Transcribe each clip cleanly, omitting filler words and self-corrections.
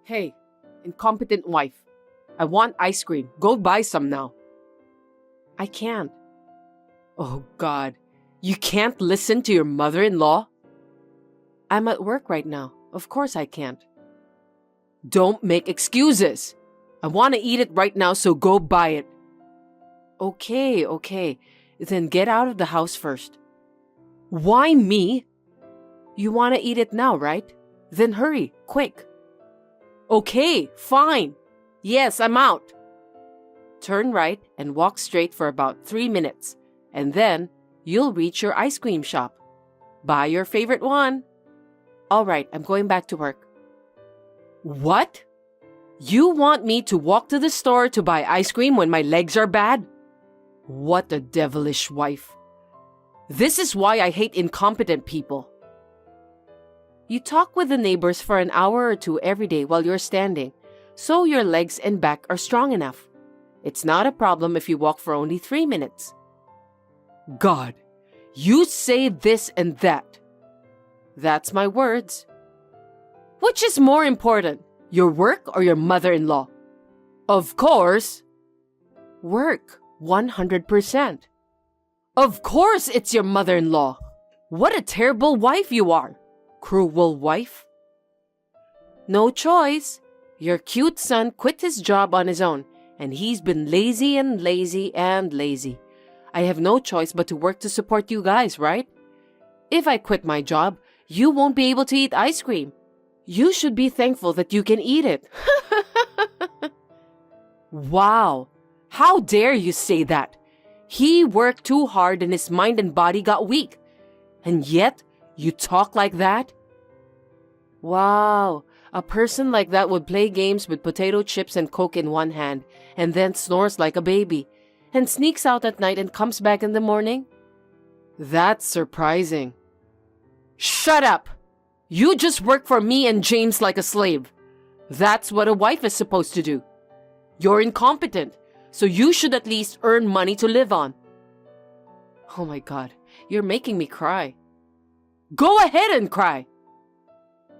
Hey, incompetent wife. I want ice cream. Go buy some now. I can't. Oh, God. You can't listen to your mother-in-law? I'm at work right now. Of course I can't. Don't make excuses. I want to eat it right now, so go buy it. Okay. Then get out of the house first. Why me? You want to eat it now, right? Then hurry, quick. Okay, fine. Yes, I'm out. Turn right and walk straight for about 3 minutes, and then you'll reach your ice cream shop. Buy your favorite one. All right, I'm going back to work. What? You want me to walk to the store to buy ice cream when my legs are bad? What a devilish wife. This is why I hate incompetent people. You talk with the neighbors for an hour or two every day while you're standing, so your legs and back are strong enough. It's not a problem if you walk for only 3 minutes. God, you say this and that. That's my words. Which is more important, your work or your mother-in-law? Of course. Work, 100%. Of course it's your mother-in-law. What a terrible wife you are. Cruel wife. No choice. Your cute son quit his job on his own, and he's been lazy and lazy and lazy. I have no choice but to work to support you guys, right? If I quit my job, you won't be able to eat ice cream. You should be thankful that you can eat it. Wow. How dare you say that? He worked too hard and his mind and body got weak. And yet, you talk like that? Wow. A person like that would play games with potato chips and Coke in one hand, and then snores like a baby, and sneaks out at night and comes back in the morning? That's surprising. Shut up! You just work for me and James like a slave. That's what a wife is supposed to do. You're incompetent, so you should at least earn money to live on. Oh my God, you're making me cry. Go ahead and cry!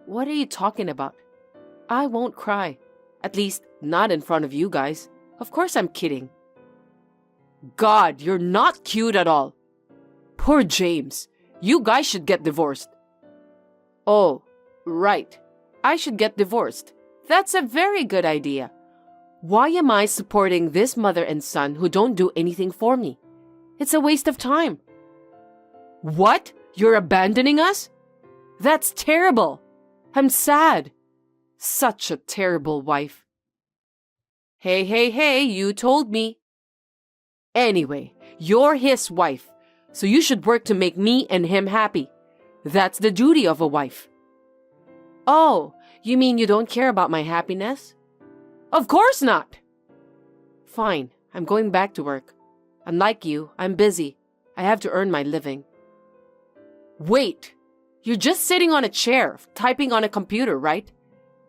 What are you talking about? I won't cry. At least, not in front of you guys. Of course I'm kidding. God, you're not cute at all. Poor James. You guys should get divorced. Oh, right. I should get divorced. That's a very good idea. Why am I supporting this mother and son who don't do anything for me? It's a waste of time. What? You're abandoning us? That's terrible. I'm sad. Such a terrible wife. Hey, you told me. Anyway, you're his wife, so you should work to make me and him happy. That's the duty of a wife. Oh, you mean you don't care about my happiness? Of course not. Fine, I'm going back to work. Unlike you, I'm busy. I have to earn my living. Wait, you're just sitting on a chair, typing on a computer, right?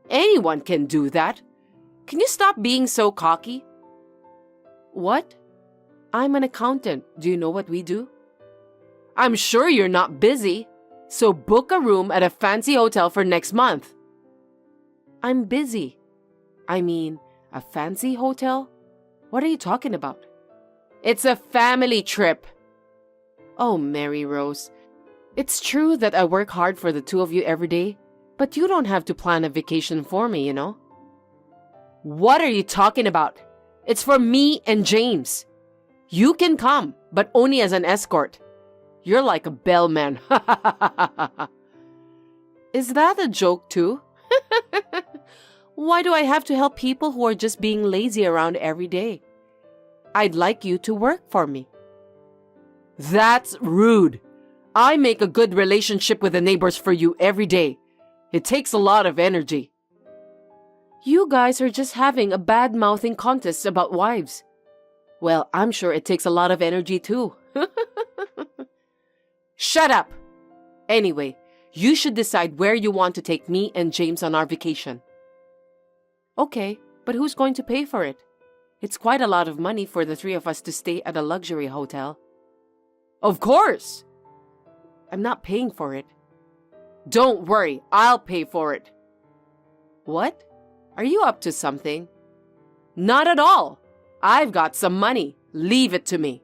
Anyone can do that. Can you stop being so cocky? What? I'm an accountant. Do you know what we do? I'm sure you're not busy. So book a room at a fancy hotel for next month. I'm busy. I mean, a fancy hotel? What are you talking about? It's a family trip. Oh, Mary Rose. It's true that I work hard for the two of you every day, but you don't have to plan a vacation for me, you know? What are you talking about? It's for me and James. You can come, but only as an escort. You're like a bellman. Is that a joke too? Why do I have to help people who are just being lazy around every day? I'd like you to work for me. That's rude. I make a good relationship with the neighbors for you every day. It takes a lot of energy. You guys are just having a bad-mouthing contest about wives. Well, I'm sure it takes a lot of energy too. Shut up! Anyway, you should decide where you want to take me and James on our vacation. Okay, but who's going to pay for it? It's quite a lot of money for the three of us to stay at a luxury hotel. Of course! I'm not paying for it. Don't worry, I'll pay for it. What? Are you up to something? Not at all. I've got some money. Leave it to me.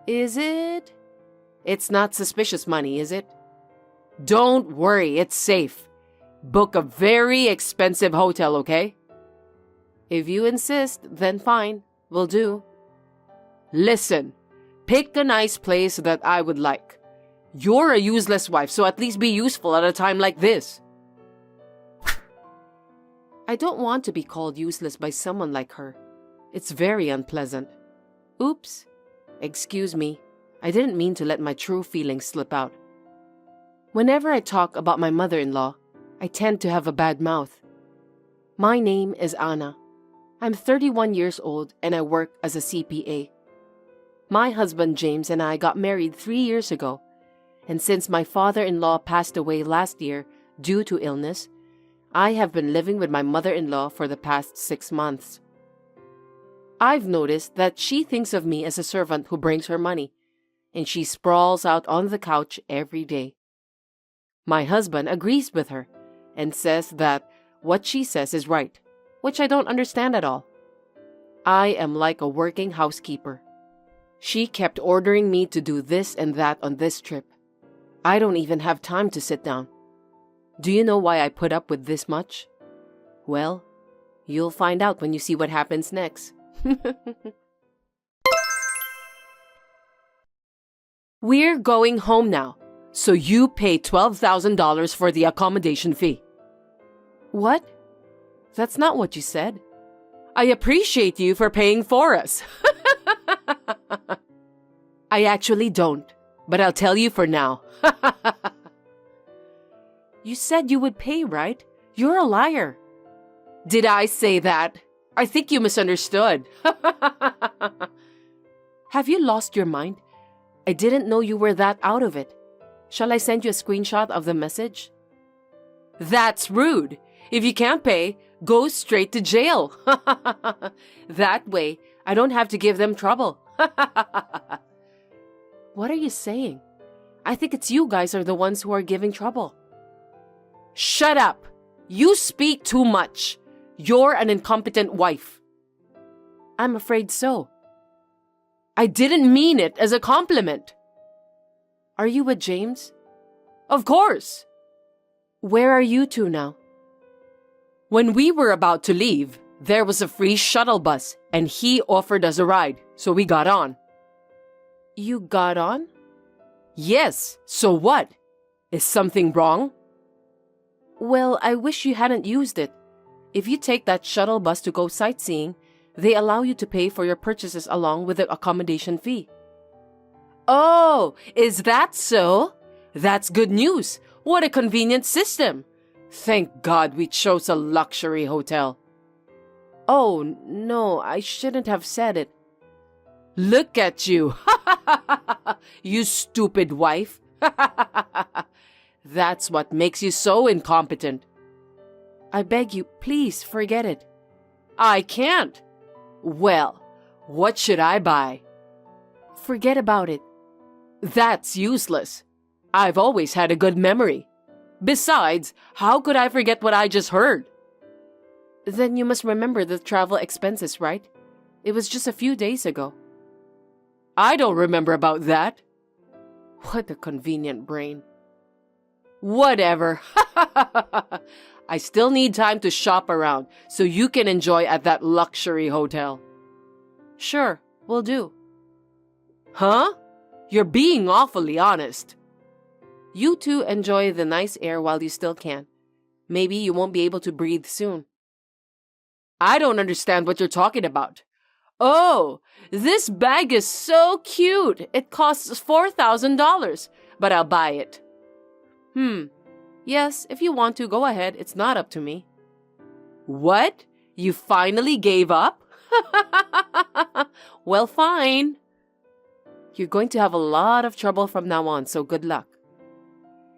Is it? It's not suspicious money, is it? Don't worry, it's safe. Book a very expensive hotel, okay? If you insist, then fine. Will do. Listen, pick a nice place that I would like. You're a useless wife, so at least be useful at a time like this. I don't want to be called useless by someone like her. It's very unpleasant. Oops. Excuse me. I didn't mean to let my true feelings slip out. Whenever I talk about my mother-in-law, I tend to have a bad mouth. My name is Anna. I'm 31 years old and I work as a CPA. My husband James and I got married 3 years ago, and since my father-in-law passed away last year due to illness, I have been living with my mother-in-law for the past 6 months. I've noticed that she thinks of me as a servant who brings her money, and she sprawls out on the couch every day. My husband agrees with her and says that what she says is right, which I don't understand at all. I am like a working housekeeper. She kept ordering me to do this and that on this trip. I don't even have time to sit down. Do you know why I put up with this much? Well, you'll find out when you see what happens next. We're going home now, so you pay $12,000 for the accommodation fee. What? That's not what you said. I appreciate you for paying for us. I actually don't, but I'll tell you for now. You said you would pay, right? You're a liar. Did I say that? I think you misunderstood. Have you lost your mind? I didn't know you were that out of it. Shall I send you a screenshot of the message? That's rude. If you can't pay, go straight to jail. That way, I don't have to give them trouble. What are you saying? I think it's you guys are the ones who are giving trouble. Shut up! You speak too much. You're an incompetent wife. I'm afraid so. I didn't mean it as a compliment. Are you with James? Of course. Where are you two now? When we were about to leave, there was a free shuttle bus and he offered us a ride, so we got on. You got on? Yes, so what? Is something wrong? Well, I wish you hadn't used it. If you take that shuttle bus to go sightseeing, they allow you to pay for your purchases along with the accommodation fee. Oh, is that so? That's good news. What a convenient system. Thank God we chose a luxury hotel. Oh, no, I shouldn't have said it. Look at you. You stupid wife. That's what makes you so incompetent. I beg you, please forget it. I can't. Well, what should I buy? Forget about it. That's useless. I've always had a good memory. Besides, how could I forget what I just heard? Then you must remember the travel expenses, right? It was just a few days ago. I don't remember about that. What a convenient brain. Whatever. I still need time to shop around so you can enjoy at that luxury hotel. Sure, will do. Huh? You're being awfully honest. You two enjoy the nice air while you still can. Maybe you won't be able to breathe soon. I don't understand what you're talking about. Oh, this bag is so cute. It costs $4,000, but I'll buy it. Yes, if you want to, go ahead. It's not up to me. What? You finally gave up? Well, fine. You're going to have a lot of trouble from now on, so good luck.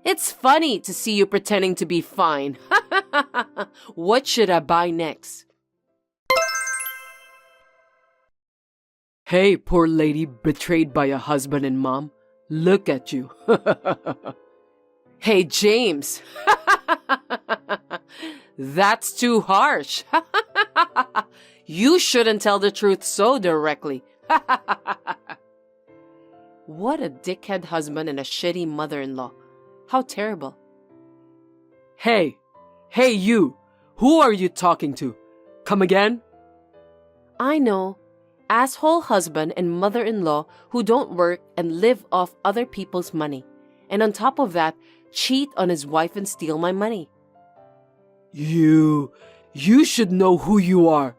It's funny to see you pretending to be fine. What should I buy next? Hey, poor lady betrayed by a husband and mom. Look at you. Hey, James. That's too harsh. You shouldn't tell the truth so directly. What a dickhead husband and a shitty mother-in-law. How terrible. Hey you! Who are you talking to? Come again? I know. Asshole husband and mother-in-law who don't work and live off other people's money. And on top of that, cheat on his wife and steal my money. You should know who you are.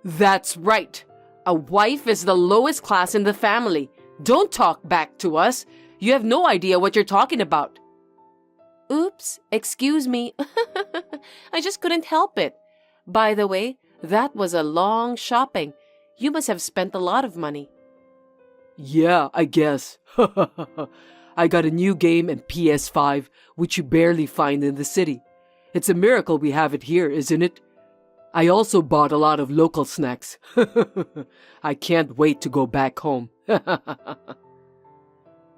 That's right. A wife is the lowest class in the family. Don't talk back to us. You have no idea what you're talking about. Oops, excuse me. I just couldn't help it. By the way, that was a long shopping. You must have spent a lot of money. Yeah, I guess. I got a new game and PS5, which you barely find in the city. It's a miracle we have it here, isn't it? I also bought a lot of local snacks. I can't wait to go back home.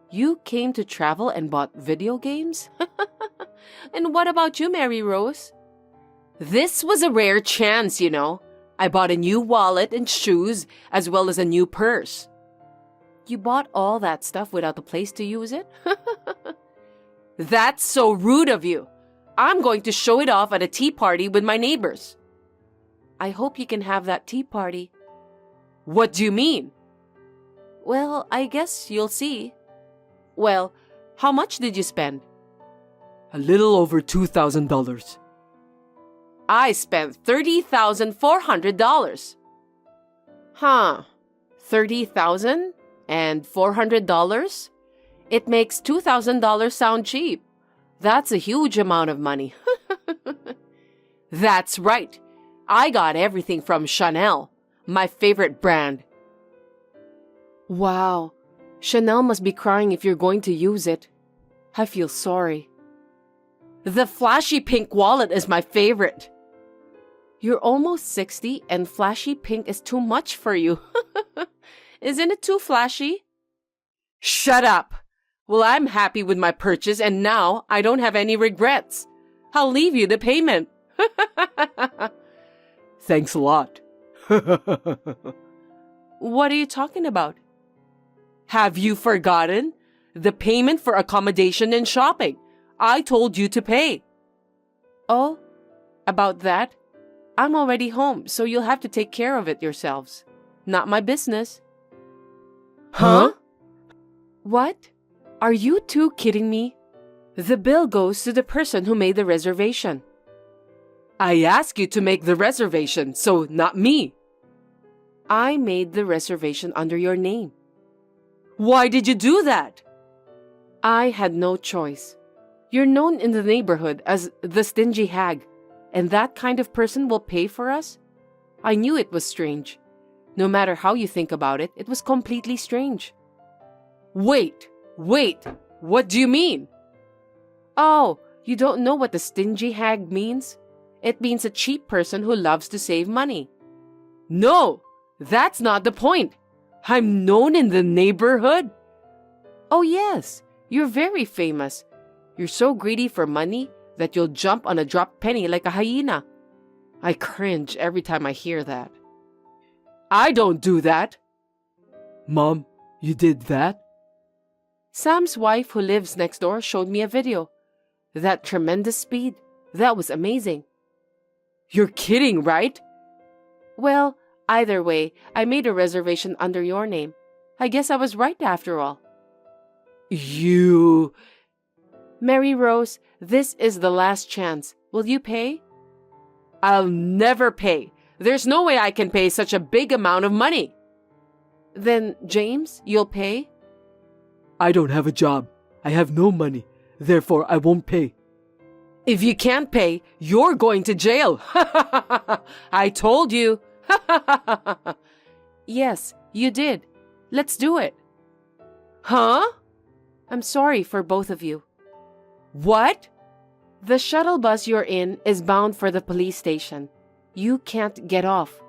You came to travel and bought video games? And what about you, Mary Rose? This was a rare chance, you know. I bought a new wallet and shoes, as well as a new purse. You bought all that stuff without a place to use it? That's so rude of you. I'm going to show it off at a tea party with my neighbors. I hope you can have that tea party. What do you mean? Well, I guess you'll see. Well, how much did you spend? A little over $2,000. I spent $30,400. Huh. $30,000 and $400? It makes $2,000 sound cheap. That's a huge amount of money. That's right. I got everything from Chanel, my favorite brand. Wow. Chanel must be crying if you're going to use it. I feel sorry. The flashy pink wallet is my favorite. You're almost 60 and flashy pink is too much for you. Isn't it too flashy? Shut up. Well, I'm happy with my purchase and now I don't have any regrets. I'll leave you the payment. Thanks a lot. What are you talking about? Have you forgotten? The payment for accommodation and shopping. I told you to pay. Oh, about that? I'm already home, so you'll have to take care of it yourselves. Not my business. Huh? What? Are you two kidding me? The bill goes to the person who made the reservation. I asked you to make the reservation, so not me. I made the reservation under your name. Why did you do that? I had no choice. You're known in the neighborhood as the stingy hag, and that kind of person will pay for us? I knew it was strange. No matter how you think about it, it was completely strange. Wait, what do you mean? Oh, you don't know what the stingy hag means? It means a cheap person who loves to save money. No, that's not the point. I'm known in the neighborhood. Oh yes, you're very famous. You're so greedy for money that you'll jump on a dropped penny like a hyena. I cringe every time I hear that. I don't do that. Mom, you did that? Sam's wife who lives next door showed me a video. That tremendous speed. That was amazing. You're kidding, right? Well, either way, I made a reservation under your name. I guess I was right after all. You... Mary Rose, this is the last chance. Will you pay? I'll never pay. There's no way I can pay such a big amount of money. Then, James, you'll pay? I don't have a job. I have no money. Therefore, I won't pay. If you can't pay, you're going to jail. I told you. Yes, you did. Let's do it. Huh? I'm sorry for both of you. What? The shuttle bus you're in is bound for the police station. You can't get off.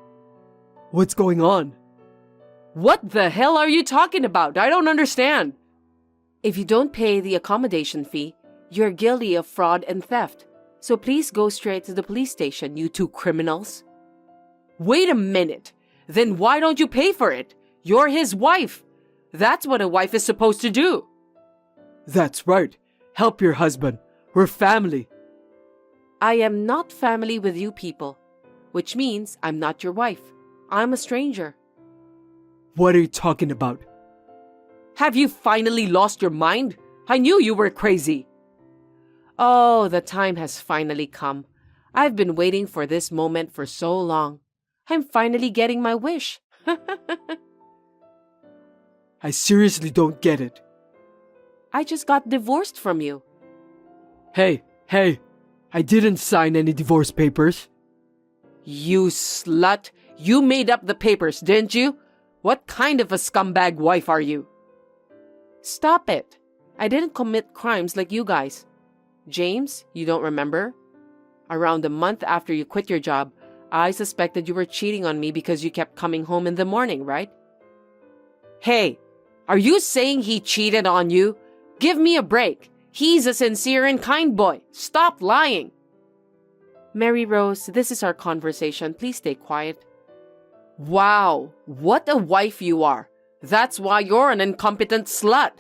What's going on? What the hell are you talking about? I don't understand. If you don't pay the accommodation fee, you're guilty of fraud and theft. So please go straight to the police station, you two criminals. Wait a minute. Then why don't you pay for it? You're his wife. That's what a wife is supposed to do. That's right. Help your husband. We're family. I am not family with you people, which means I'm not your wife. I'm a stranger. What are you talking about? Have you finally lost your mind? I knew you were crazy. Oh, the time has finally come. I've been waiting for this moment for so long. I'm finally getting my wish. I seriously don't get it. I just got divorced from you. Hey, I didn't sign any divorce papers. You slut. You made up the papers, didn't you? What kind of a scumbag wife are you? Stop it. I didn't commit crimes like you guys. James, you don't remember? Around a month after you quit your job, I suspected you were cheating on me because you kept coming home in the morning, right? Hey, are you saying he cheated on you? Give me a break. He's a sincere and kind boy. Stop lying. Mary Rose, this is our conversation. Please stay quiet. Wow, what a wife you are. That's why you're an incompetent slut.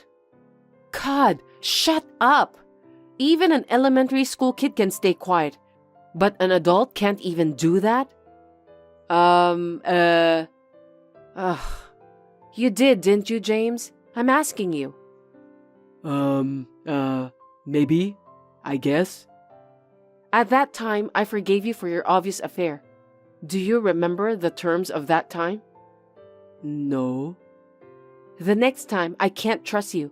God, shut up. Even an elementary school kid can stay quiet. But an adult can't even do that? You did, didn't you, James? I'm asking you. Maybe, I guess. At that time, I forgave you for your obvious affair. Do you remember the terms of that time? No. The next time, I can't trust you.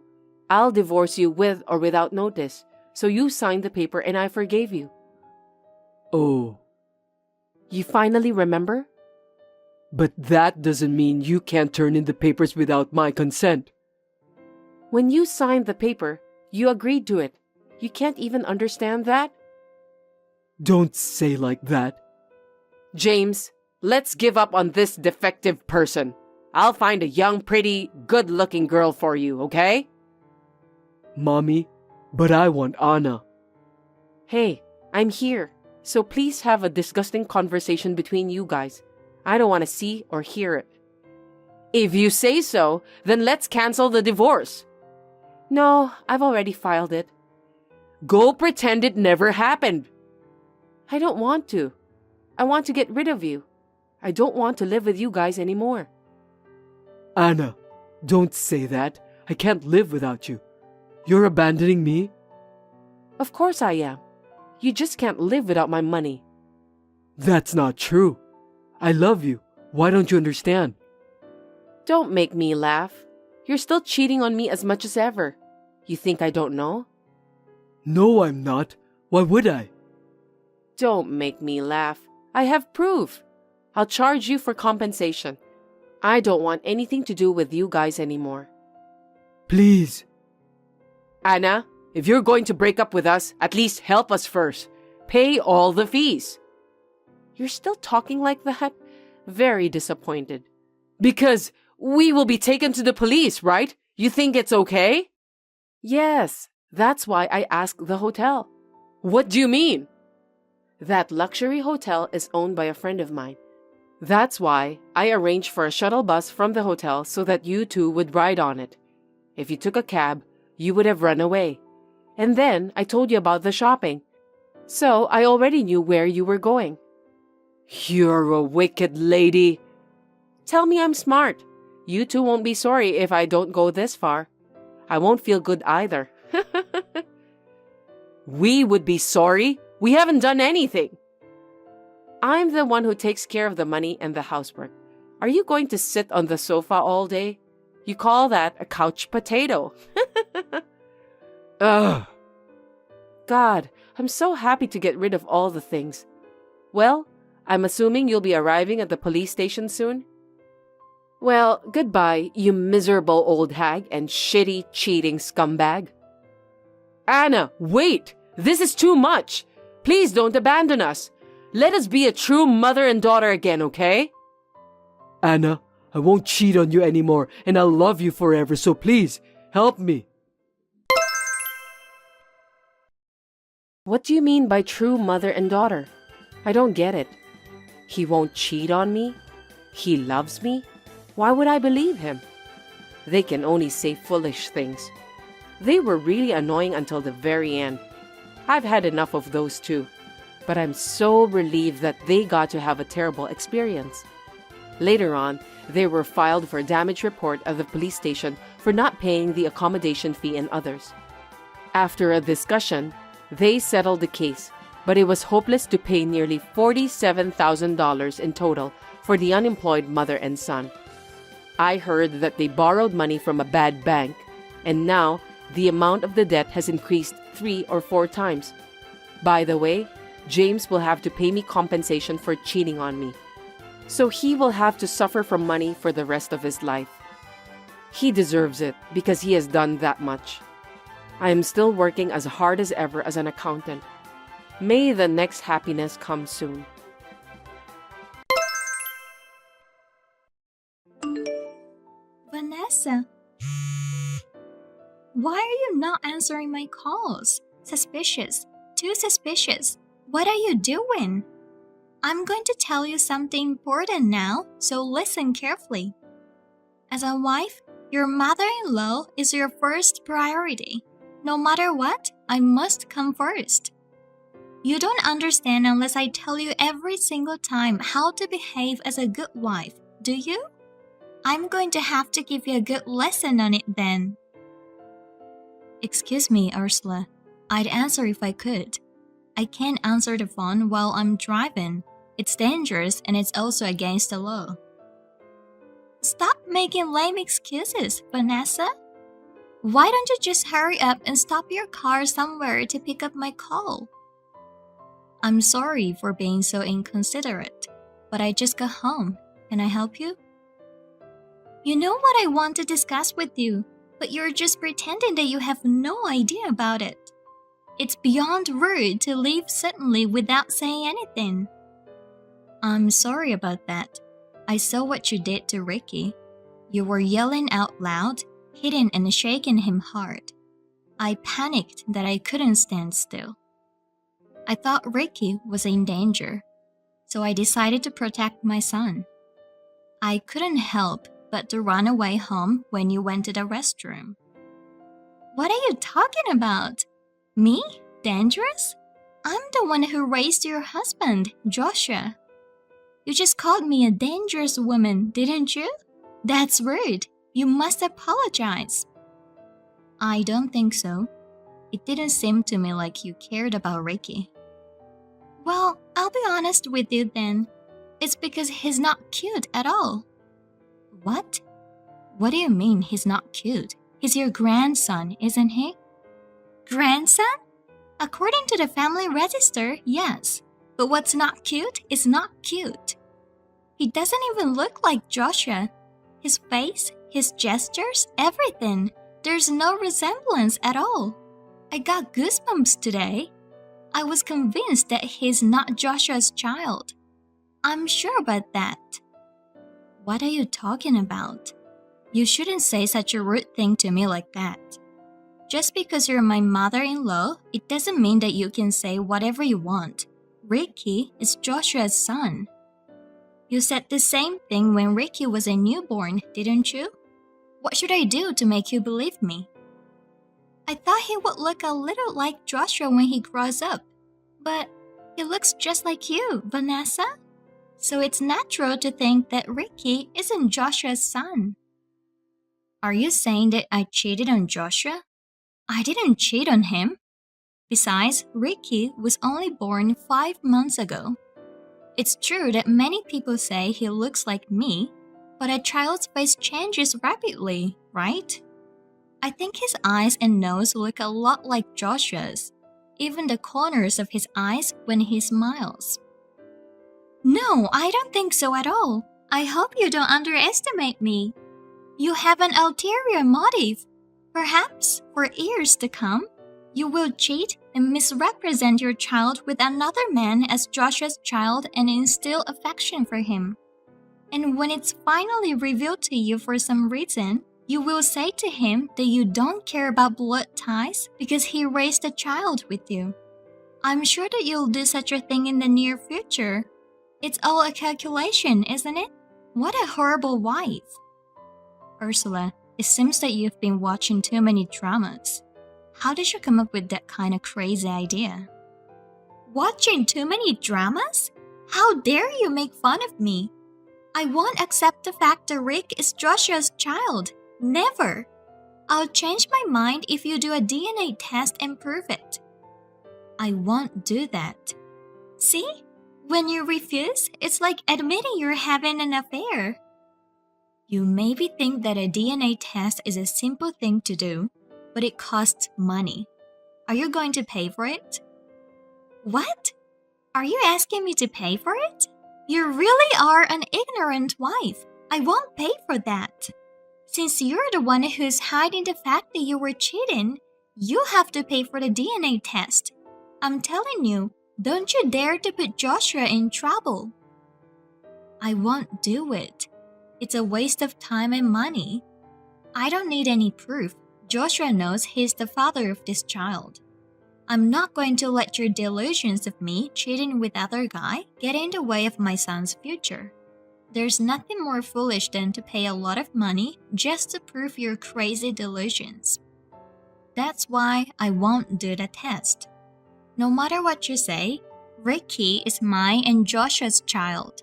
I'll divorce you with or without notice. So you signed the paper and I forgave you. Oh. You finally remember? But that doesn't mean you can't turn in the papers without my consent. When you signed the paper, you agreed to it. You can't even understand that? Don't say like that. James, let's give up on this defective person. I'll find a young, pretty, good-looking girl for you, okay? Mommy, but I want Anna. Hey, I'm here. So please have a disgusting conversation between you guys. I don't want to see or hear it. If you say so, then let's cancel the divorce. No, I've already filed it. Go pretend it never happened. I don't want to. I want to get rid of you. I don't want to live with you guys anymore. Anna, don't say that. I can't live without you. You're abandoning me? Of course I am. You just can't live without my money. That's not true. I love you. Why don't you understand? Don't make me laugh. You're still cheating on me as much as ever. You think I don't know? No, I'm not. Why would I? Don't make me laugh. I have proof. I'll charge you for compensation. I don't want anything to do with you guys anymore. Please. Anna, if you're going to break up with us, at least help us first. Pay all the fees. You're still talking like that? Very disappointed. Because we will be taken to the police, right? You think it's okay? Yes, that's why I asked the hotel. What do you mean? That luxury hotel is owned by a friend of mine. That's why I arranged for a shuttle bus from the hotel so that you two would ride on it. If you took a cab, you would have run away. And then I told you about the shopping. So I already knew where you were going. You're a wicked lady. Tell me I'm smart. You two won't be sorry if I don't go this far. I won't feel good either. We would be sorry. We haven't done anything. I'm the one who takes care of the money and the housework. Are you going to sit on the sofa all day? You call that a couch potato. Ugh. God, I'm so happy to get rid of all the things. Well, I'm assuming you'll be arriving at the police station soon? Well, goodbye, you miserable old hag and shitty, cheating scumbag. Anna, wait! This is too much! Please don't abandon us. Let us be a true mother and daughter again, okay? Anna, I won't cheat on you anymore and I'll love you forever, so please, help me. What do you mean by true mother and daughter? I don't get it. He won't cheat on me? He loves me? Why would I believe him? They can only say foolish things. They were really annoying until the very end. I've had enough of those too. But I'm so relieved that they got to have a terrible experience. Later on, they were filed for a damage report at the police station for not paying the accommodation fee and others. After a discussion, they settled the case, but it was hopeless to pay nearly $47,000 in total for the unemployed mother and son. I heard that they borrowed money from a bad bank, and now the amount of the debt has increased 3 or 4 times. By the way, James will have to pay me compensation for cheating on me. So he will have to suffer from money for the rest of his life. He deserves it because he has done that much. I am still working as hard as ever as an accountant. May the next happiness come soon. Vanessa, why are you not answering my calls? Suspicious. Too suspicious. What are you doing? I'm going to tell you something important now, so listen carefully. As a wife, your mother-in-law is your first priority. No matter what, I must come first. You don't understand unless I tell you every single time how to behave as a good wife, do you? I'm going to have to give you a good lesson on it then. Excuse me, Ursula. I'd answer if I could. I can't answer the phone while I'm driving. It's dangerous and it's also against the law. Stop making lame excuses, Vanessa. Why don't you just hurry up and stop your car somewhere to pick up my call? I'm sorry for being so inconsiderate, but I just got home. Can I help you? You know what I want to discuss with you, but you're just pretending that you have no idea about it. It's beyond rude to leave suddenly without saying anything. I'm sorry about that. I saw what you did to Ricky. You were yelling out loud, hitting and shaking him hard. I panicked that I couldn't stand still. I thought Ricky was in danger, so I decided to protect my son. I couldn't help but to run away home when you went to the restroom. What are you talking about? Me? Dangerous? I'm the one who raised your husband, Joshua. You just called me a dangerous woman, didn't you? That's rude. You must apologize. I don't think so. It didn't seem to me like you cared about Ricky. Well, I'll be honest with you then. It's because he's not cute at all. What? What do you mean he's not cute? He's your grandson, isn't he? Grandson? According to the family register, yes. But what's not cute is not cute. He doesn't even look like Joshua. His face, his gestures, everything. There's no resemblance at all. I got goosebumps today. I was convinced that he's not Joshua's child. I'm sure about that. What are you talking about? You shouldn't say such a rude thing to me like that. Just because you're my mother-in-law, it doesn't mean that you can say whatever you want. Ricky is Joshua's son. You said the same thing when Ricky was a newborn, didn't you? What should I do to make you believe me? I thought he would look a little like Joshua when he grows up. But he looks just like you, Vanessa. So it's natural to think that Ricky isn't Joshua's son. Are you saying that I cheated on Joshua? I didn't cheat on him. Besides, Ricky was only born 5 months ago. It's true that many people say he looks like me, but a child's face changes rapidly, right? I think his eyes and nose look a lot like Joshua's, even the corners of his eyes when he smiles. No, I don't think so at all. I hope you don't underestimate me. You have an ulterior motive. Perhaps, for years to come, you will cheat and misrepresent your child with another man as Joshua's child and instill affection for him. And when it's finally revealed to you for some reason, you will say to him that you don't care about blood ties because he raised a child with you. I'm sure that you'll do such a thing in the near future. It's all a calculation, isn't it? What a horrible wife. Ursula, it seems that you've been watching too many dramas. How did you come up with that kind of crazy idea? Watching too many dramas? How dare you make fun of me? I won't accept the fact that Rick is Joshua's child. Never. I'll change my mind if you do a DNA test and prove it. I won't do that. See? When you refuse, it's like admitting you're having an affair. You maybe think that a DNA test is a simple thing to do, but it costs money. Are you going to pay for it? What? Are you asking me to pay for it? You really are an ignorant wife. I won't pay for that. Since you're the one who's hiding the fact that you were cheating, you have to pay for the DNA test. I'm telling you, don't you dare to put Joshua in trouble. I won't do it. It's a waste of time and money. I don't need any proof. Joshua knows he's the father of this child. I'm not going to let your delusions of me cheating with other guy get in the way of my son's future. There's nothing more foolish than to pay a lot of money just to prove your crazy delusions. That's why I won't do the test. No matter what you say, Ricky is mine and Joshua's child.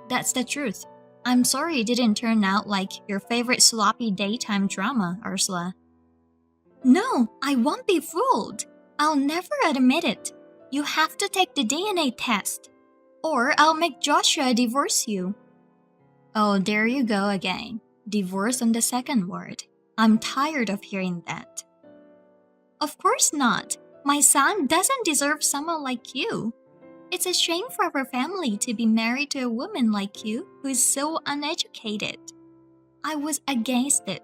That's the truth. I'm sorry it didn't turn out like your favorite sloppy daytime drama, Ursula. No, I won't be fooled. I'll never admit it. You have to take the DNA test. Or I'll make Joshua divorce you. Oh, there you go again. Divorce on the second word. I'm tired of hearing that. Of course not. My son doesn't deserve someone like you. It's a shame for our family to be married to a woman like you who is so uneducated. I was against it.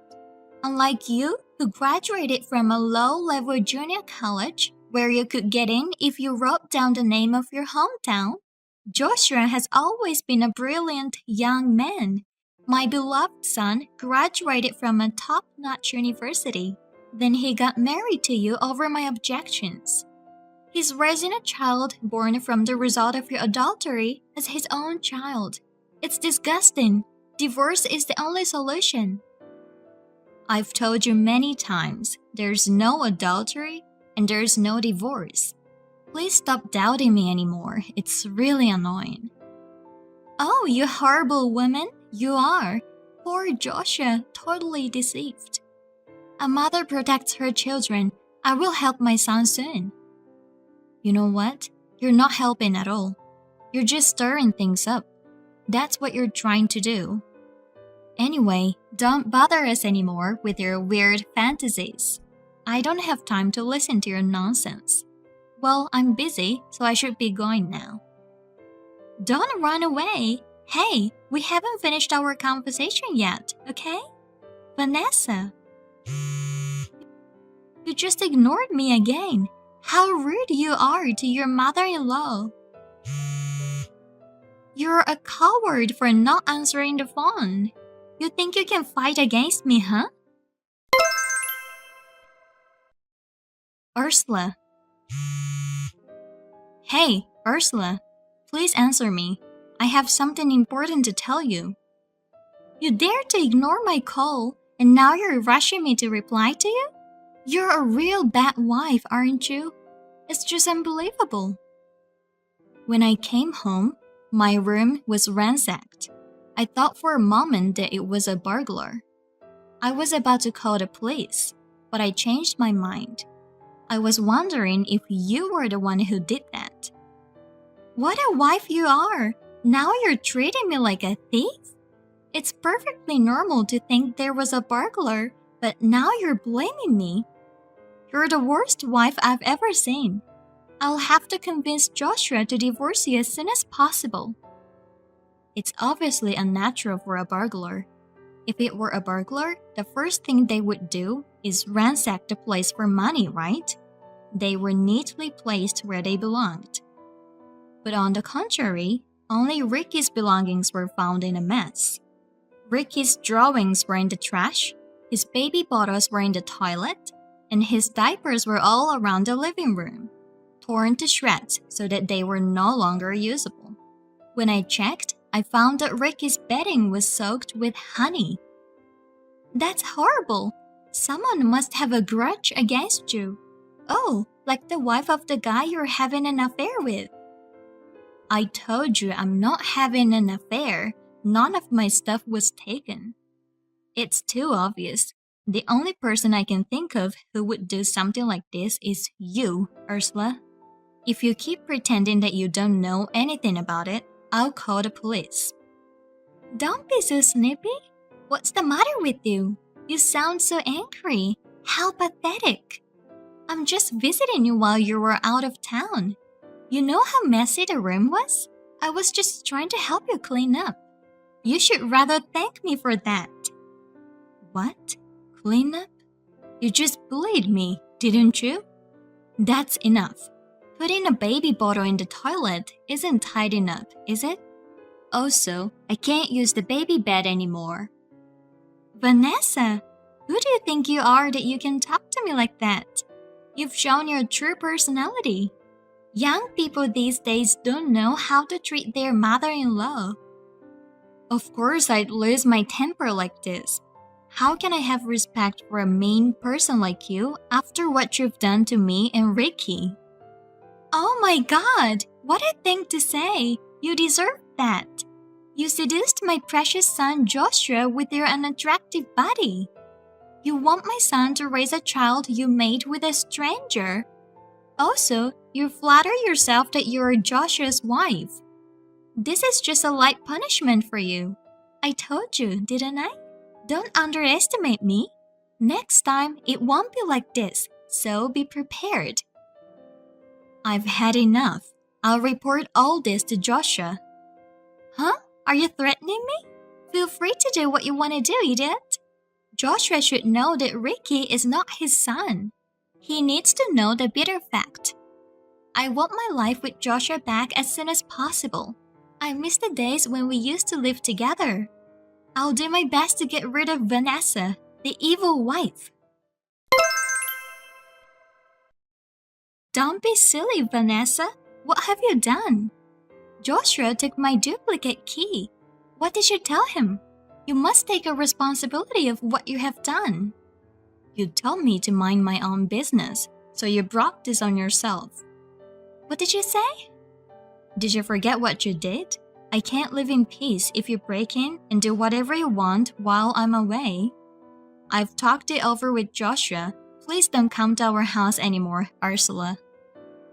Unlike you, who graduated from a low-level junior college where you could get in if you wrote down the name of your hometown, Joshua has always been a brilliant young man. My beloved son graduated from a top-notch university. Then he got married to you over my objections. He's raising a child born from the result of your adultery as his own child. It's disgusting. Divorce is the only solution. I've told you many times, there's no adultery and there's no divorce. Please stop doubting me anymore. It's really annoying. Oh, you horrible woman. You are. Poor Joshua, totally deceived. A mother protects her children. I will help my son soon. You know what? You're not helping at all. You're just stirring things up. That's what you're trying to do. Anyway, don't bother us anymore with your weird fantasies. I don't have time to listen to your nonsense. Well, I'm busy, so I should be going now. Don't run away. Hey, we haven't finished our conversation yet, okay? Vanessa. You just ignored me again. How rude you are to your mother-in-law. You're a coward for not answering the phone. You think you can fight against me, huh? Ursula. Hey, Ursula. Please answer me. I have something important to tell you. You dare to ignore my call, and now you're rushing me to reply to you? You're a real bad wife, aren't you? It's just unbelievable. When I came home, my room was ransacked. I thought for a moment that it was a burglar. I was about to call the police, but I changed my mind. I was wondering if you were the one who did that. What a wife you are! Now you're treating me like a thief? It's perfectly normal to think there was a burglar, but now you're blaming me. You're the worst wife I've ever seen. I'll have to convince Joshua to divorce you as soon as possible. It's obviously unnatural for a burglar. If it were a burglar, the first thing they would do is ransack the place for money, right? They were neatly placed where they belonged. But on the contrary, only Ricky's belongings were found in a mess. Ricky's drawings were in the trash, his baby bottles were in the toilet, and his diapers were all around the living room. torn to shreds so that they were no longer usable. When I checked, I found that Ricky's bedding was soaked with honey. That's horrible. Someone must have a grudge against you. Oh, like the wife of the guy you're having an affair with. I told you I'm not having an affair. None of my stuff was taken. It's too obvious. The only person I can think of who would do something like this is you, Ursula. If you keep pretending that you don't know anything about it, I'll call the police. Don't be so snippy. What's the matter with you? You sound so angry. How pathetic. I'm just visiting you while you were out of town. You know how messy the room was? I was just trying to help you clean up. You should rather thank me for that. What? Clean up? You just bullied me, didn't you? That's enough. Putting a baby bottle in the toilet isn't tidying up, is it? Also, I can't use the baby bed anymore. Vanessa, who do you think you are that you can talk to me like that? You've shown your true personality. Young people these days don't know how to treat their mother-in-law. Of course I'd lose my temper like this. How can I have respect for a mean person like you after what you've done to me and Ricky? Oh my God, what a thing to say. You deserve that. You seduced my precious son Joshua with your unattractive body. You want my son to raise a child you made with a stranger. Also, you flatter yourself that you're Joshua's wife. This is just a light punishment for you. I told you, didn't I? Don't underestimate me. Next time, it won't be like this, so be prepared. I've had enough. I'll report all this to Joshua. Huh? Are you threatening me? Feel free to do what you want to do, idiot. Joshua should know that Ricky is not his son. He needs to know the bitter fact. I want my life with Joshua back as soon as possible. I miss the days when we used to live together. I'll do my best to get rid of Vanessa, the evil wife. Don't be silly, Vanessa. What have you done? Joshua took my duplicate key. What did you tell him? You must take a responsibility of what you have done. You told me to mind my own business, so you brought this on yourself. What did you say? Did you forget what you did? I can't live in peace if you break in and do whatever you want while I'm away. I've talked it over with Joshua. Please don't come to our house anymore, Ursula.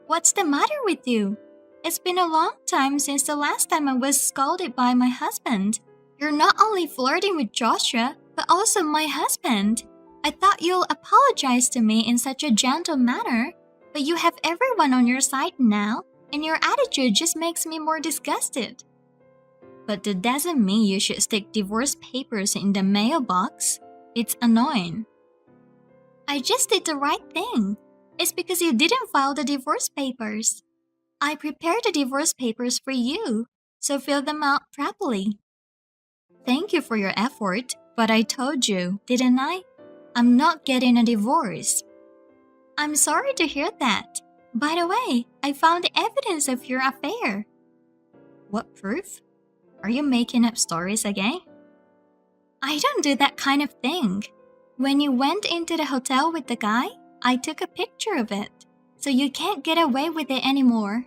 What's the matter with you? It's been a long time since the last time I was scolded by my husband. You're not only flirting with Joshua, but also my husband. I thought you'll apologize to me in such a gentle manner, but you have everyone on your side now, and your attitude just makes me more disgusted. But that doesn't mean you should stick divorce papers in the mailbox. It's annoying. I just did the right thing. It's because you didn't file the divorce papers. I prepared the divorce papers for you, so fill them out properly. Thank you for your effort, but I told you, didn't I? I'm not getting a divorce. I'm sorry to hear that. By the way, I found evidence of your affair. What proof? Are you making up stories again? I don't do that kind of thing. When you went into the hotel with the guy, I took a picture of it, so you can't get away with it anymore.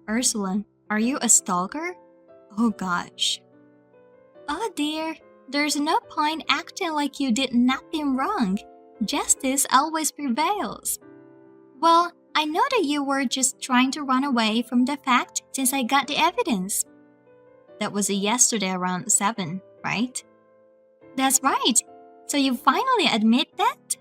Ursula, are you a stalker? Oh gosh. Oh dear, there's no point acting like you did nothing wrong. Justice always prevails. Well, I know that you were just trying to run away from the fact since I got the evidence. That was yesterday around 7, right? That's right. So you finally admit that?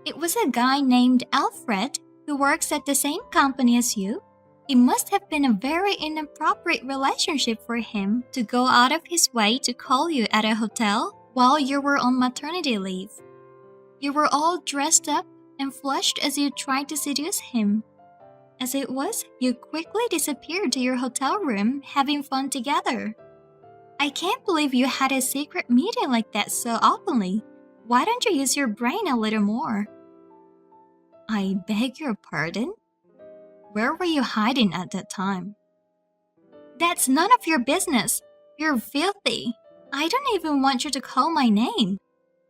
It was a guy named Alfred who works at the same company as you. It must have been a very inappropriate relationship for him to go out of his way to call you at a hotel while you were on maternity leave. You were all dressed up and flushed as you tried to seduce him. As it was, you quickly disappeared to your hotel room having fun together. I can't believe you had a secret meeting like that so openly. Why don't you use your brain a little more? I beg your pardon? Where were you hiding at that time? That's none of your business. You're filthy. I don't even want you to call my name.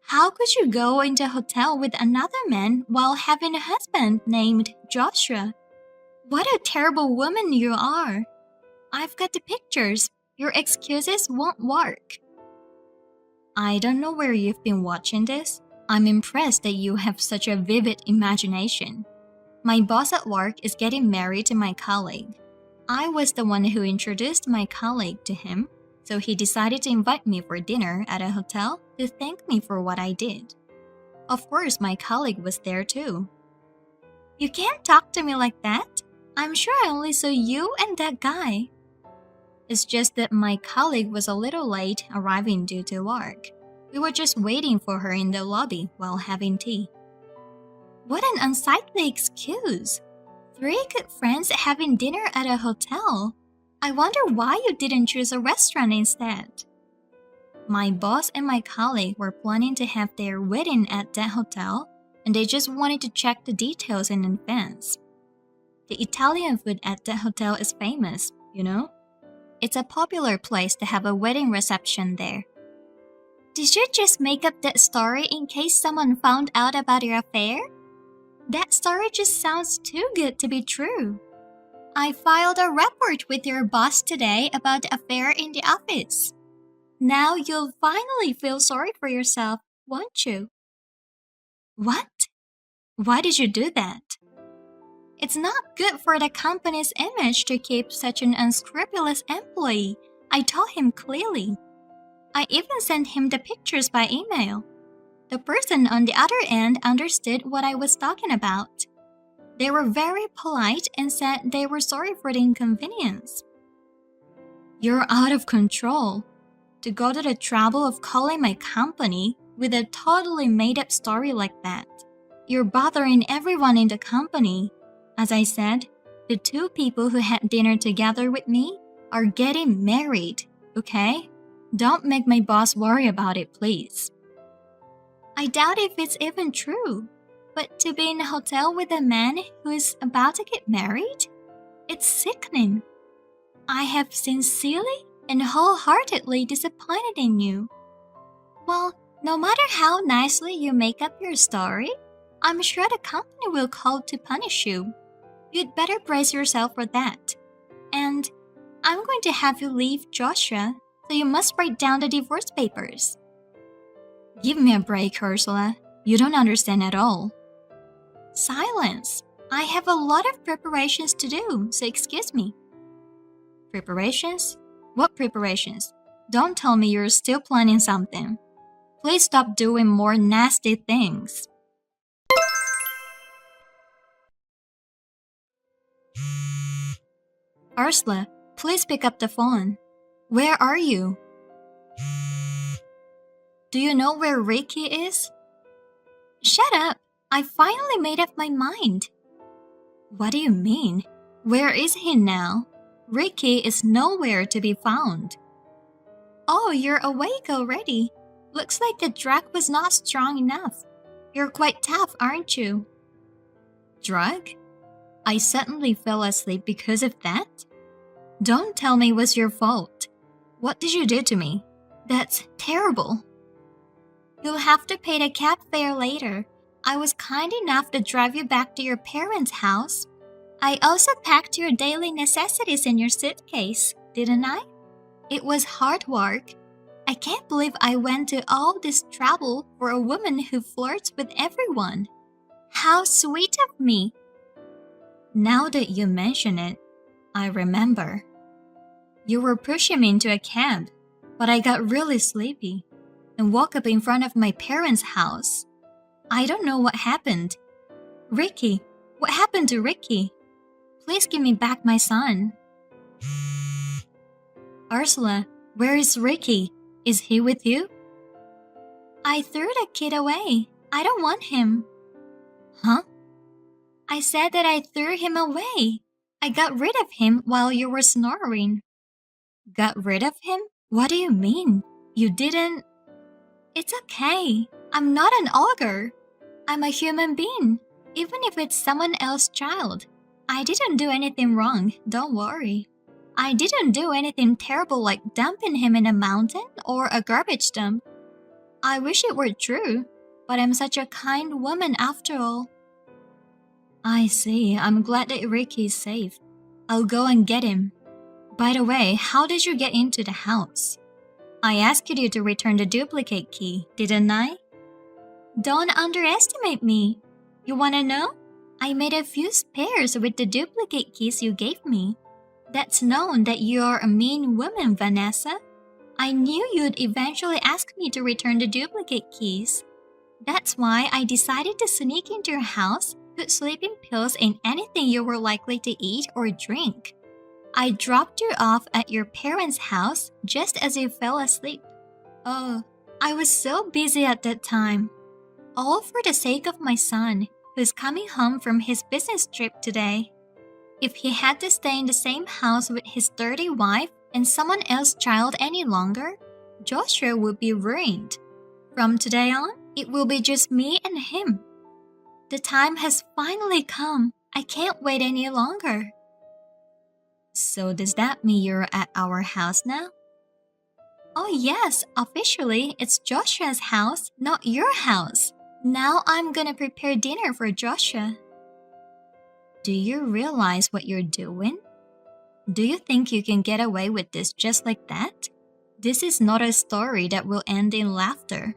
How could you go into a hotel with another man while having a husband named Joshua? What a terrible woman you are. I've got the pictures. Your excuses won't work. I don't know where you've been watching this. I'm impressed that you have such a vivid imagination. My boss at work is getting married to my colleague. I was the one who introduced my colleague to him, so he decided to invite me for dinner at a hotel to thank me for what I did. Of course, my colleague was there too. You can't talk to me like that. I'm sure I only saw you and that guy. It's just that my colleague was a little late arriving due to work. We were just waiting for her in the lobby while having tea. What an unsightly excuse. 3 good friends having dinner at a hotel. I wonder why you didn't choose a restaurant instead. My boss and my colleague were planning to have their wedding at that hotel, and they just wanted to check the details in advance. The Italian food at that hotel is famous, you know? It's a popular place to have a wedding reception there. Did you just make up that story in case someone found out about your affair? That story just sounds too good to be true. I filed a report with your boss today about the affair in the office. Now you'll finally feel sorry for yourself, won't you? What? Why did you do that? It's not good for the company's image to keep such an unscrupulous employee. I told him clearly. I even sent him the pictures by email. The person on the other end understood what I was talking about. They were very polite and said they were sorry for the inconvenience. You're out of control. To go to the trouble of calling my company with a totally made-up story like that. You're bothering everyone in the company. As I said, the 2 people who had dinner together with me are getting married, okay? Don't make my boss worry about it, please. I doubt if it's even true, but to be in a hotel with a man who is about to get married? It's sickening. I have sincerely and wholeheartedly disappointed in you. Well, no matter how nicely you make up your story, I'm sure the company will call to punish you. You'd better brace yourself for that. And I'm going to have you leave Joshua, so you must write down the divorce papers. Give me a break, Ursula. You don't understand at all. Silence. I have a lot of preparations to do, so excuse me. Preparations? What preparations? Don't tell me you're still planning something. Please stop doing more nasty things. Ursula, please pick up the phone. Where are you? Do you know where Ricky is? Shut up! I finally made up my mind. What do you mean? Where is he now? Ricky is nowhere to be found. Oh, you're awake already. Looks like the drug was not strong enough. You're quite tough, aren't you? Drug? I suddenly fell asleep because of that? Don't tell me it was your fault. What did you do to me? That's terrible. You'll have to pay the cab fare later. I was kind enough to drive you back to your parents' house. I also packed your daily necessities in your suitcase, didn't I? It was hard work. I can't believe I went to all this trouble for a woman who flirts with everyone. How sweet of me. Now that you mention it, I remember. You were pushing me into a cab, but I got really sleepy and woke up in front of my parents' house. I don't know what happened. Ricky, what happened to Ricky? Please give me back my son. Ursula, where is Ricky? Is he with you? I threw the kid away. I don't want him. Huh? I said that I threw him away. I got rid of him while you were snoring. Got rid of him? What do you mean? You didn't... It's okay. I'm not an ogre. I'm a human being, even if it's someone else's child. I didn't do anything wrong, don't worry. I didn't do anything terrible like dumping him in a mountain or a garbage dump. I wish it were true, but I'm such a kind woman after all. I see. I'm glad that Ricky is safe. I'll go and get him. By the way, how did you get into the house? I asked you to return the duplicate key, didn't I? Don't underestimate me. You wanna know? I made a few spares with the duplicate keys you gave me. That's known that you're a mean woman, Vanessa. I knew you'd eventually ask me to return the duplicate keys. That's why I decided to sneak into your house, put sleeping pills in anything you were likely to eat or drink. I dropped you off at your parents' house just as you fell asleep. Oh, I was so busy at that time. All for the sake of my son, who's coming home from his business trip today. If he had to stay in the same house with his dirty wife and someone else's child any longer, Joshua would be ruined. From today on, it will be just me and him. The time has finally come. I can't wait any longer. So does that mean you're at our house now? Oh yes, officially it's Joshua's house, not your house. Now I'm gonna prepare dinner for Joshua. Do you realize what you're doing? Do you think you can get away with this just like that? This is not a story that will end in laughter.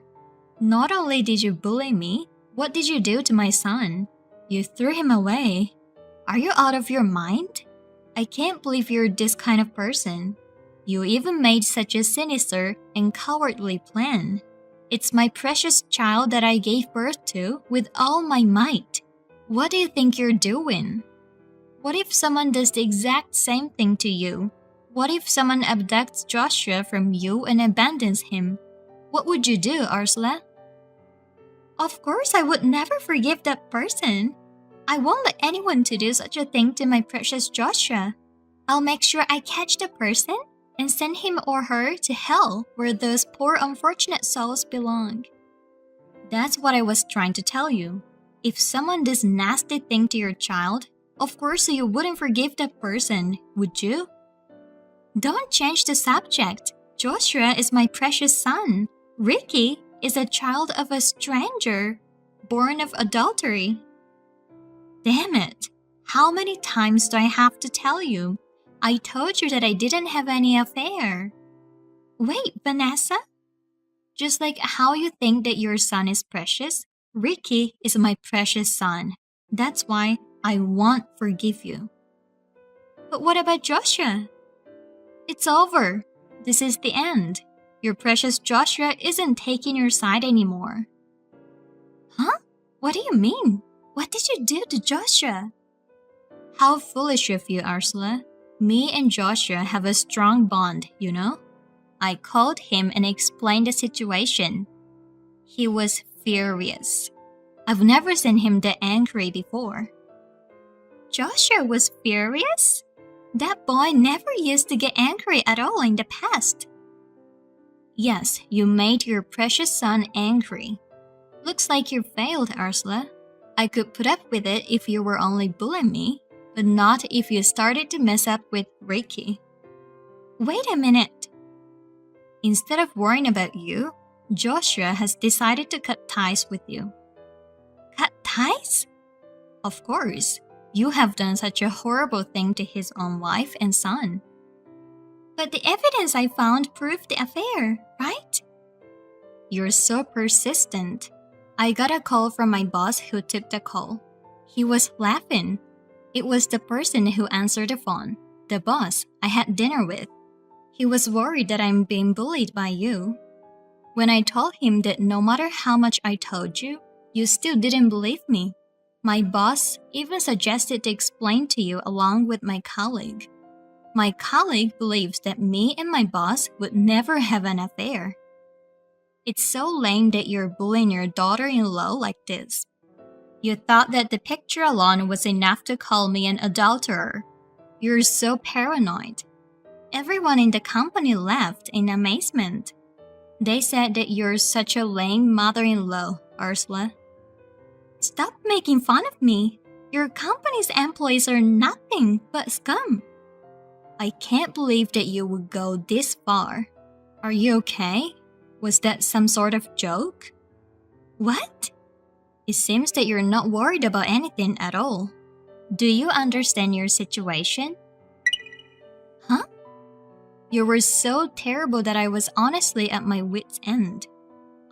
Not only did you bully me, what did you do to my son? You threw him away. Are you out of your mind? I can't believe you're this kind of person. You even made such a sinister and cowardly plan. It's my precious child that I gave birth to with all my might. What do you think you're doing? What if someone does the exact same thing to you? What if someone abducts Joshua from you and abandons him? What would you do, Ursula? Of course, I would never forgive that person. I won't let anyone to do such a thing to my precious Joshua. I'll make sure I catch the person and send him or her to hell where those poor unfortunate souls belong. That's what I was trying to tell you. If someone does nasty thing to your child, of course you wouldn't forgive that person, would you? Don't change the subject. Joshua is my precious son. Ricky is a child of a stranger, born of adultery. Damn it! How many times do I have to tell you? I told you that I didn't have any affair. Wait, Vanessa? Just like how you think that your son is precious, Ricky is my precious son. That's why I won't forgive you. But what about Joshua? It's over. This is the end. Your precious Joshua isn't taking your side anymore. Huh? What do you mean? What did you do to Joshua? How foolish of you, Ursula. Me and Joshua have a strong bond, you know? I called him and explained the situation. He was furious. I've never seen him that angry before. Joshua was furious? That boy never used to get angry at all in the past. Yes, you made your precious son angry. Looks like you failed, Ursula. I could put up with it if you were only bullying me, but not if you started to mess up with Ricky. Wait a minute. Instead of worrying about you, Joshua has decided to cut ties with you. Cut ties? Of course, you have done such a horrible thing to his own wife and son. But the evidence I found proved the affair, right? You're so persistent. I got a call from my boss who took the call. He was laughing. It was the person who answered the phone, the boss I had dinner with. He was worried that I'm being bullied by you. When I told him that no matter how much I told you, you still didn't believe me. My boss even suggested to explain to you along with my colleague. My colleague believes that me and my boss would never have an affair. It's so lame that you're bullying your daughter-in-law like this. You thought that the picture alone was enough to call me an adulterer. You're so paranoid. Everyone in the company laughed in amazement. They said that you're such a lame mother-in-law, Ursula. Stop making fun of me. Your company's employees are nothing but scum. I can't believe that you would go this far. Are you okay? Was that some sort of joke? What? It seems that you're not worried about anything at all. Do you understand your situation? Huh? You were so terrible that I was honestly at my wit's end.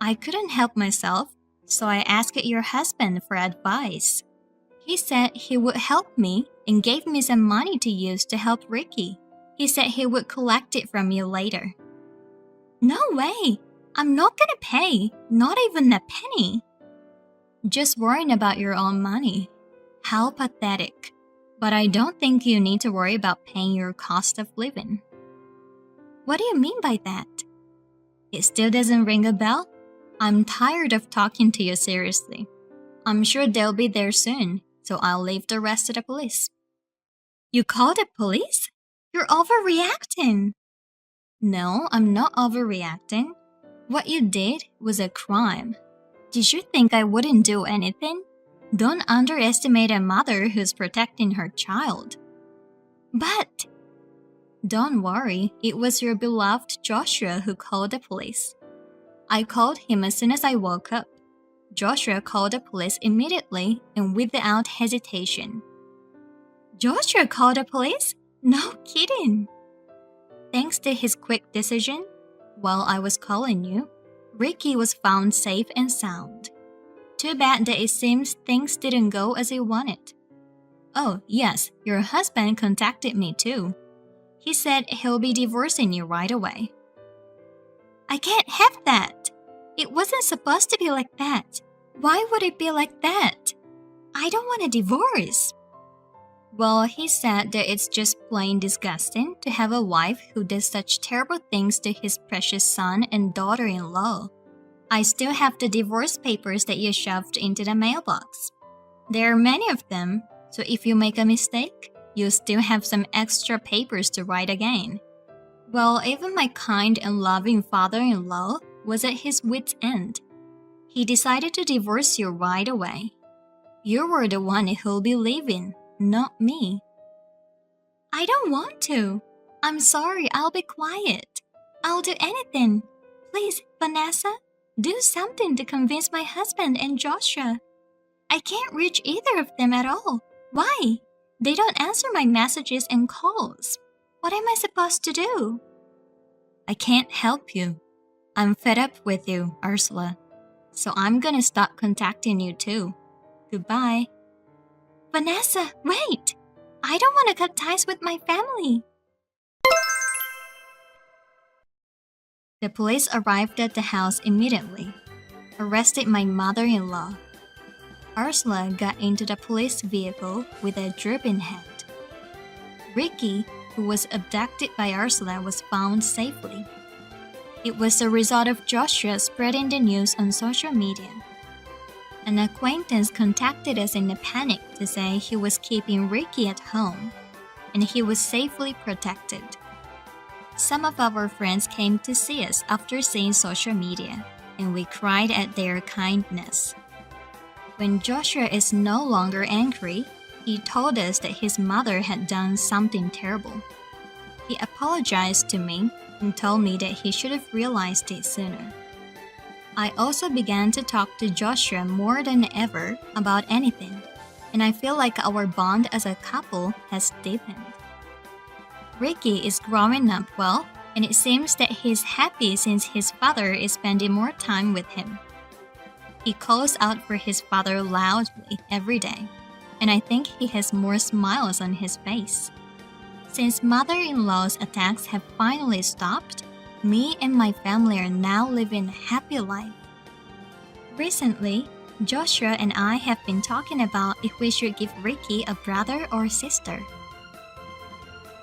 I couldn't help myself, so I asked your husband for advice. He said he would help me and gave me some money to use to help Ricky. He said he would collect it from you later. No way! I'm not gonna pay, not even a penny. Just worrying about your own money. How pathetic. But I don't think you need to worry about paying your cost of living. What do you mean by that? It still doesn't ring a bell? I'm tired of talking to you seriously. I'm sure they'll be there soon, so I'll leave the rest to the police. You called the police? You're overreacting. No, I'm not overreacting. What you did was a crime. Did you think I wouldn't do anything? Don't underestimate a mother who's protecting her child. But don't worry, it was your beloved Joshua who called the police. I called him as soon as I woke up. Joshua called the police immediately and without hesitation. Joshua called the police? No kidding. Thanks to his quick decision, while I was calling you, Ricky was found safe and sound. Too bad that it seems things didn't go as he wanted. Oh, yes, your husband contacted me too. He said he'll be divorcing you right away. I can't have that. It wasn't supposed to be like that. Why would it be like that? I don't want a divorce. Well, he said that it's just plain disgusting to have a wife who does such terrible things to his precious son and daughter-in-law. I still have the divorce papers that you shoved into the mailbox. There are many of them, so if you make a mistake, you still have some extra papers to write again. Well, even my kind and loving father-in-law was at his wit's end. He decided to divorce you right away. You were the one who'll be leaving, not me. I don't want to. I'm sorry, I'll be quiet. I'll do anything. Please, Vanessa, do something to convince my husband and Joshua. I can't reach either of them at all. Why? They don't answer my messages and calls. What am I supposed to do? I can't help you. I'm fed up with you, Ursula. So I'm gonna stop contacting you too. Goodbye. Vanessa, wait! I don't want to cut ties with my family. The police arrived at the house immediately, arrested my mother-in-law. Ursula got into the police vehicle with a drooping head. Ricky, who was abducted by Ursula, was found safely. It was the result of Joshua spreading the news on social media. An acquaintance contacted us in a panic to say he was keeping Ricky at home, and he was safely protected. Some of our friends came to see us after seeing social media, and we cried at their kindness. When Joshua is no longer angry, he told us that his mother had done something terrible. He apologized to me and told me that he should have realized it sooner. I also began to talk to Joshua more than ever about anything, and I feel like our bond as a couple has deepened. Ricky is growing up well, and it seems that he's happy since his father is spending more time with him. He calls out for his father loudly every day, and I think he has more smiles on his face. Since mother-in-law's attacks have finally stopped, me and my family are now living a happy life. Recently, Joshua and I have been talking about if we should give Ricky a brother or sister.